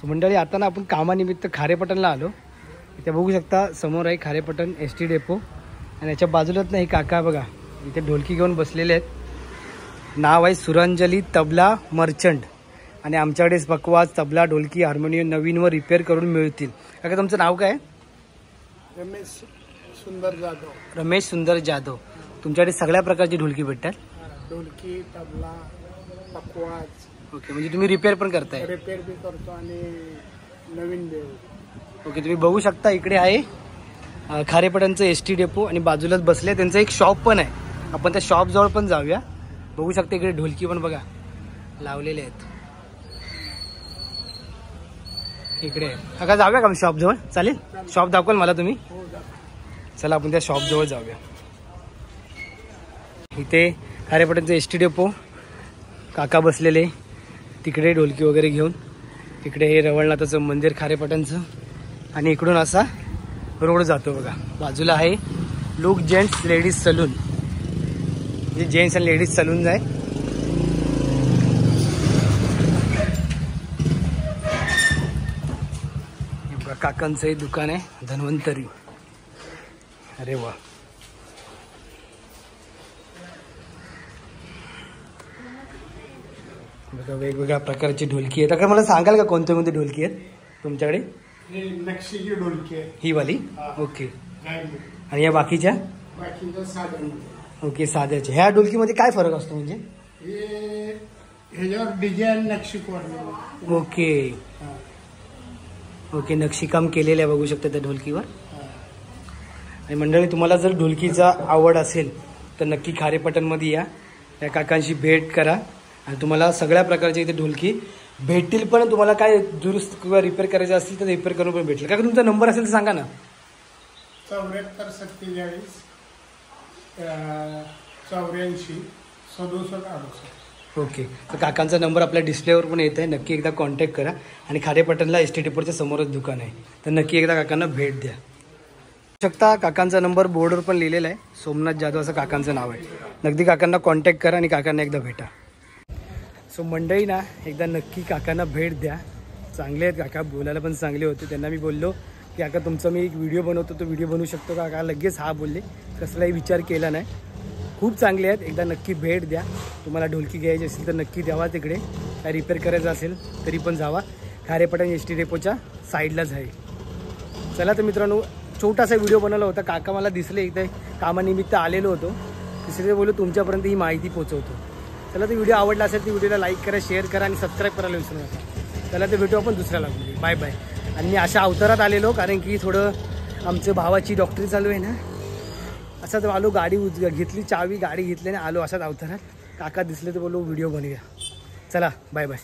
So मंडळी आता ना आपण कामानिमित्त खारेपटणला आलो. इथे बघू शकता समोर आहे खारेपटण ST डेपो आणि याच्या बाजूलाच ना हे काका बघा इथे ढोलकी घेऊन बसलेले आहेत. नाव आहे सुरांजली तबला मर्चंट आणि आमच्याकडे पकवाज तबला ढोलकी हार्मोनियम नवीन व रिपेअर करून मिळतील. काका तुमचं नाव काय? रमेश सुंदर जाधव. रमेश सुंदर जाधव. तुमच्याकडे सगळ्या प्रकारची ढोलकी भेटतात? ढोलकी तबला पकवाज. ओके, म्हणजे तुम्ही रिपेअर पण करताय? रिपेअर बी करतो आणि नवीन देऊ. ओके, तुम्ही बघू शकता इकडे आहे खारेपटणचं ST डेपो आणि बाजूलाच बसले त्यांचं एक शॉप पण आहे. आपण त्या शॉप जवळ पण जाऊया. बघू शकता इकडे ढोलकी पण बघा लावलेले आहेत इकडे. काका जाऊया का शॉप जवळ? चालेल, शॉप दाखवाल मला तुम्ही? चला आपण त्या शॉप जवळ जाऊया. इथे खारेपटणचं ST डेपो काका बसलेले तिकडे ढोलकी वगैरे घेऊन. इकडे हे रवळनाथाचं मंदिर खारेपटणचं आणि इकडून असा रोड जातो बघा. बाजूला आहे लुक जेंट्स लेडीज सलून, जे जेंट्स आणि लेडीज सलून आहे. काकांचं हे दुकान आहे धन्वंतरी. अरे वा, बघा वेगवेगळ्या प्रकारची ढोलकी आहेत. आता मला सांगाल का कोणते कोणते ढोलकी आहेत तुमच्याकडे? नक्षीची ढोलकी आहे ही वाली. ओके, आणि या बाकीच्या? ओके, साध्याच्या. ह्या ढोलकीमध्ये काय फरक असतो म्हणजे? ह्याच्यावर डिझाईन नक्षी कोरलेली. ओके ओके, नक्षीकाम केलेलं आहे बघू शकता त्या ढोलकीवर. आणि मंडळी तुम्हाला जर ढोलकीचा आवड असेल तर नक्की खारेपटणमध्ये या, त्या काकांशी भेट करा आणि तुम्हाला सगळ्या प्रकारचे इथे ढोलकी भेटतील. पण तुम्हाला काय दुरुस्त किंवा रिपेअर करायचं असतील तर रिपेअर करून पण भेटेल. काका तुमचा नंबर असेल तर सांगा ना. 74 47 84 67. ओके, तर काकांचा नंबर आपल्या डिस्प्लेवर पण येत आहे. नक्की एकदा कॉन्टॅक्ट करा. आणि खारेपटणला ST डेपोच्या समोरच दुकान आहे, तर नक्की एकदा काकांना भेट द्या. शकता काकांचा नंबर बोर्डवर पण लिहिलेला आहे. सोमनाथ जाधव असं काकांचं नाव आहे. नक्की काकांना कॉन्टॅक्ट करा आणि काकांना एकदा भेटा. सो मंडळी ना एकदा नक्की काकांना भेट द्या. चांगले आहेत काका, बोलायला पण चांगले होते. त्यांना मी बोललो की काका तुमचा मी एक व्हिडिओ बनवतो, तो व्हिडिओ बनवू शकतो काका? लगेच हा बोलले, कसलाही विचार केला नाही. खूप चांगले आहेत, एकदा नक्की भेट द्या. तुम्हाला ढोलकी घ्यायची असेल तर नक्की द्यावा तिकडे. काय रिपेअर करायचं असेल तरी पण जावा. खारेपटण ST डेपोच्या साईडलाच आहे. चला तर मित्रांनो, छोटासा व्हिडिओ बनवला होता. काका मला दिसले इथे कामानिमित्त आलेलो होतो, तिसरे बोललो तुमच्यापर्यंत ही माहिती पोहोचवतो. चला तर व्हिडिओ आवडला असेल तर व्हिडिओला लाईक करा, शेअर करा आणि सबस्क्राईब करायला विसरू नका. चला तर भेटू आपण दुसऱ्या लागू. Bye bye. आणि मी अशा अवतारात आलेलो कारण की थोडं आमच्या भावाची डॉक्टरी चालू आहे ना. असाच आलो, गाडी घेतली, चावी गाडी घेतली आणि आलो अशाच अवतारात. काका दिसले तर बोललो व्हिडिओ बनवूया. चला बाय बाय.